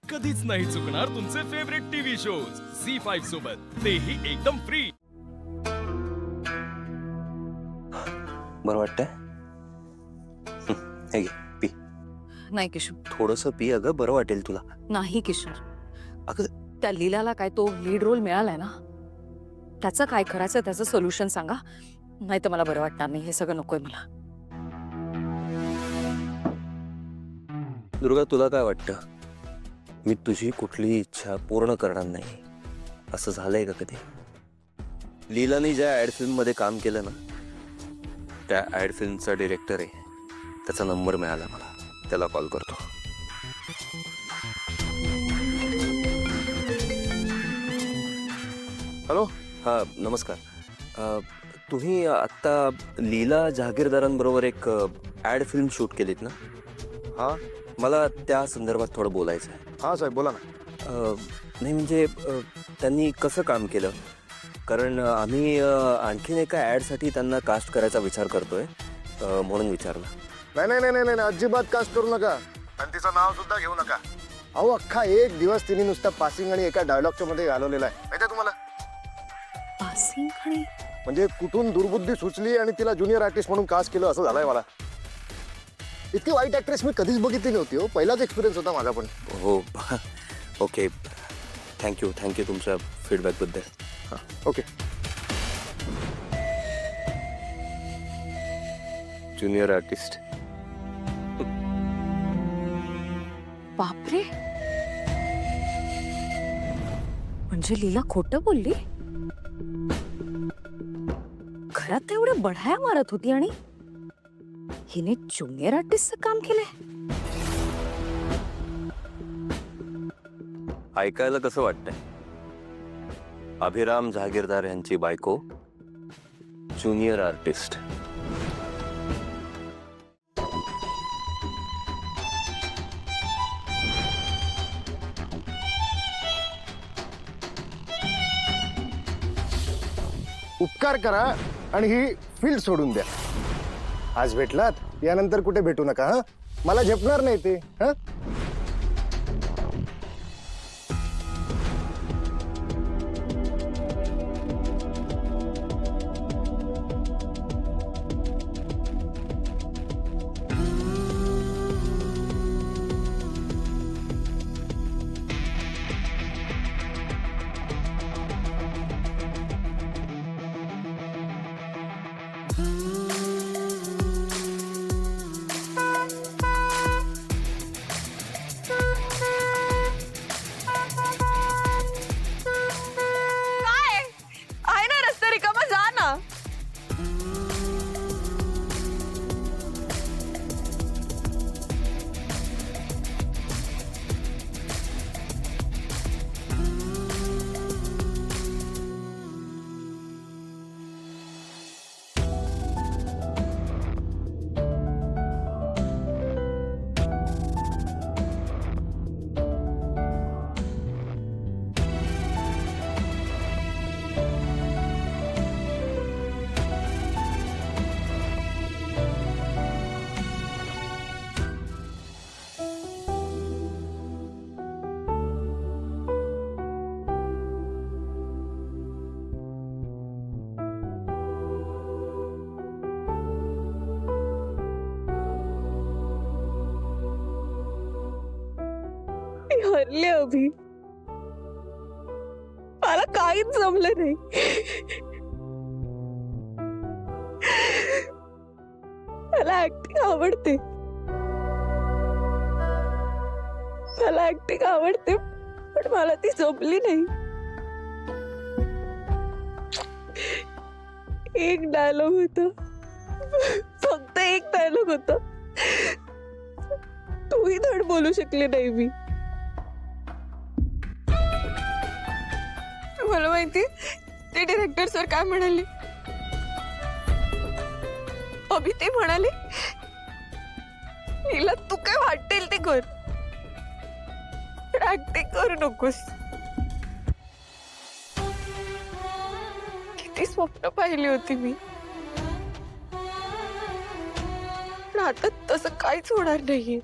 कधीच नाही चुकणार तुमचे फेवरेट टीव्ही शोज झी5 सोबत, तेही एकदम फ्री. बरं वाटतंय? हे घे पी. नाही किशोर, थोडंसं पी अगं, बरं वाटेल तुला. नाही किशोर. अगं त्या लीलाला काय तो लीड रोल मिळालाय ना, त्याचं काय करायचं त्याचं सोल्युशन सांगा, नाही तर मला बरं वाटणार नाही. हे सगळं नकोय मला. दुर्गा, तुला काय वाटतं? मी तुझी कुठली इच्छा पूर्ण करणार नाही असं झालंय का कधी? लीलाने ज्या ऍड फिल्म मध्ये काम केलं ना, त्या ऍड फिल्मचा डिरेक्टर आहे, त्याचा नंबर मिळाला मला. त्याला कॉल करतो. हॅलो. हा नमस्कार. तुम्ही आत्ता लीला जहागीरदारांबरोबर एक ऍड फिल्म शूट केलीत ना? हां मला त्या संदर्भात थोडं बोलायचं आहे. हां साहेब बोला ना. नाही म्हणजे त्यांनी कसं काम केलं? कारण आम्ही आणखीन एका ॲडसाठी त्यांना कास्ट करायचा विचार करतोय, म्हणून विचारलं. नाही नाही नाही नाही अजिबात कास्ट करू नका आणि तिचं नाव सुद्धा घेऊ नका. अहो अख्खा एक दिवस तिने नुसता पासिंग आणि एका डायलॉगच्या मध्ये घालवलेला आहे, माहिती आहे तुम्हाला? पासिंग आणि म्हणजे कुठून दुर्बुद्धी सुचली आणि तिला ज्युनियर आर्टिस्ट म्हणून कास्ट केलं असं झालंय मला. इतकी वाईट ऍक्ट्रेस मी कधीच बघितली नव्हती हो. पहिलाच एक्सपिरियन्स होता माझा पण. हो ओके, थँक्यू तुमच्या फीडबॅकबद्दल. हां ओके. Junior artist. बापरे, म्हणजे लीला खोटं बोलली? घरात एवढ्या बढाया मारत होती आणि हिने ज्युनियर आर्टिस्टचं काम केलंय? ऐकायला कसं वाटतंय? अभिराम जहागीरदार यांची बायको ज्युनियर आर्टिस्ट. उपकार करा आणि ही फील्ड सोडून द्या. आज भेटलात, यानंतर कुठे भेटू नका. हा, मला झेपणार नाही ते. हा, हरले अभि. मला काहीच जमलं नाही. मला ऍक्टिंग आवडते, पण मला ती जमली नाही. एक डायलॉग होता, फक्त एक डायलॉग होता, तूही धड बोलू शकले नाही मी. मला माहिती ते डिरेक्टर सर काय म्हणाले? अभि ते म्हणाले, नीला तू काय वाटेल ते कर, ऍक्टिंग करू नकोस. किती स्वप्न पाहिली होती मी, पण आता तसं काहीच होणार नाहीये.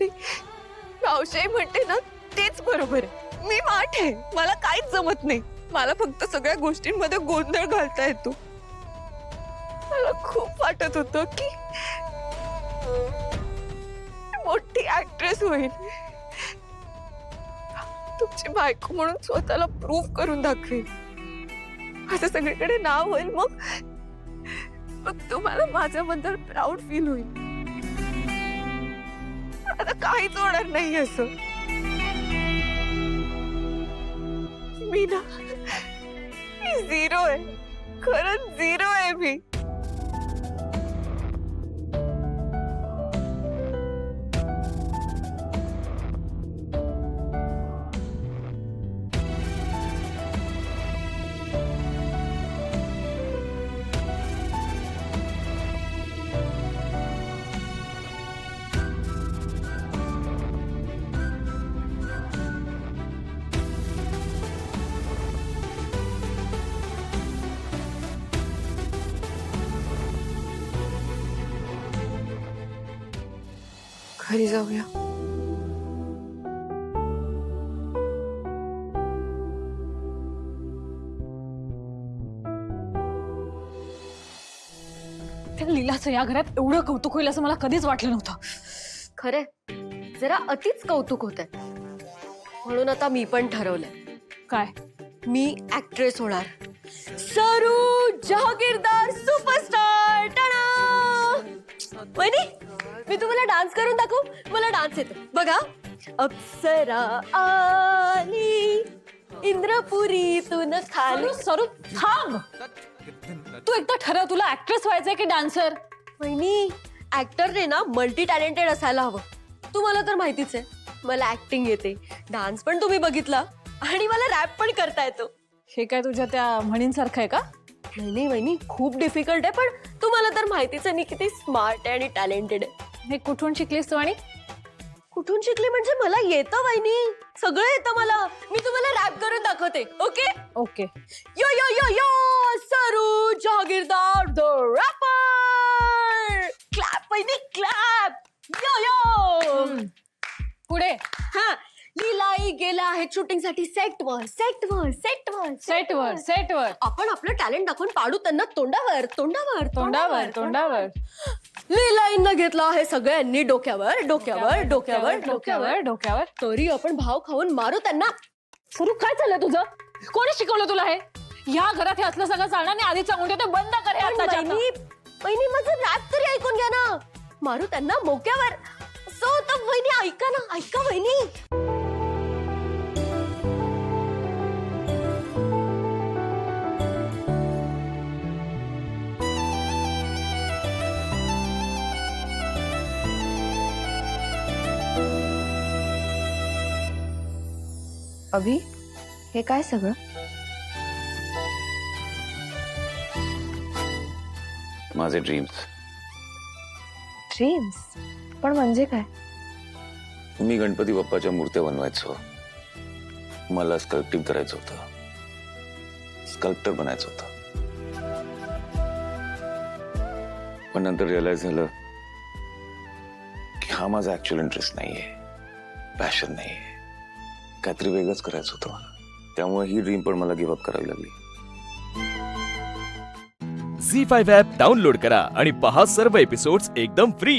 नाही. मावशी म्हणते ना तेच बरोबर आहे. मी वाट आहे, मला काहीच जमत नाही. मला फक्त सगळ्या गोष्टींमध्ये गोंधळ घालता येतो. मला खूप वाटत होतं की मोठी ऍक्ट्रेस होईल, तुमची बायको म्हणून स्वतःला प्रूव्ह करून दाखवेल, असं सगळीकडे नाव होईल. मग तुम्हाला माझ्याबद्दल प्राऊड फील होईल. आता काहीच होणार नाही असं. मी ना झिरो आहे, खरंच झिरो आहे मी. घरी जाऊया. त्या लीलाचं या घरात एवढं कौतुक होईल असं मला कधीच वाटलं नव्हतं. खरे जरा अतिच कौतुक होत आहे. म्हणून आता मी पण ठरवलंय, काय? मी ऍक्ट्रेस होणार. सरू जहागीरदार सुपरस्टार. वहिनी, मी तुम्हाला डान्स करून दाखवू. मला डान्स येतो बघा. अप्सरा आली इंद्रपुरीतून खाली. सरू थांब. तू एकदा ठरव तुला ऍक्ट्रेस व्हायचंय की डान्सर. वहिनी, ऍक्टरने ना मल्टी टॅलेंटेड असायला हवं. तुम्हाला तर माहितीच आहे, मला ऍक्टिंग येते, डान्स पण तुम्ही बघितला, आणि मला रॅप पण करता येतो. हे काय तुझ्या त्या म्हणींसारखं आहे का? नाही वहिनी, खूप डिफिकल्ट आहे, पण तुम्हाला तर माहितीच आहे मी किती स्मार्ट आहे आणि टॅलेंटेड आहे. हे कुठून शिकलीस तू? आणि कुठून शिकले म्हणजे मला येतं वहिनी, सगळं येतं मला. मी तुम्हाला रॅप करून दाखवते. Okay okay. यो यो यो यो सरू जहागीरदार द रॅपर. क्लॅप वहिनी, क्लॅप. यो यो. पुढे. हा, लीलाई गेला आहे शूटिंग साठी सेटवर. आपण आपलं टॅलेंट दाखवून पाडू त्यांना तोंडावर. लीलाईंना घेतला आहे सगळ्यांनी डोक्यावर. तरी आपण भाव खाऊन मारू त्यांना. सरू काय चाललंय तुझं? कोणी शिकवलं तुला हे? या घरात हे असलं सगळं चालणार नाही. आधी चांगून ते बंद कर हे आत्ताच्या आता. वहिनी माझं रॅप तरी ऐकून घ्या ना. मारू त्यांना मोक्यावर. सो तर वहिनी ऐका ना, ऐका वहिनी. अभि, हे काय सगळं? माझे ड्रीम्स. ड्रीम्स? पण म्हणजे काय? मी गणपती बाप्पाच्या मूर्त्या बनवायचो. मला स्कल्प्टिंग करायचं होतं, स्कल्प्टर बनायचं होतं. पण नंतर रिअलाइज झालं की हा माझा ऍक्च्युअल इंटरेस्ट नाहीये, पॅशन नाहीये, काहीतरी वेगळंच करायचं होतं मला. त्यामुळे ही ड्रीम पण मला गिव्ह अप करावी लागली. झी5 ॲप डाउनलोड करा आणि पहा सर्व एपिसोड्स एकदम फ्री.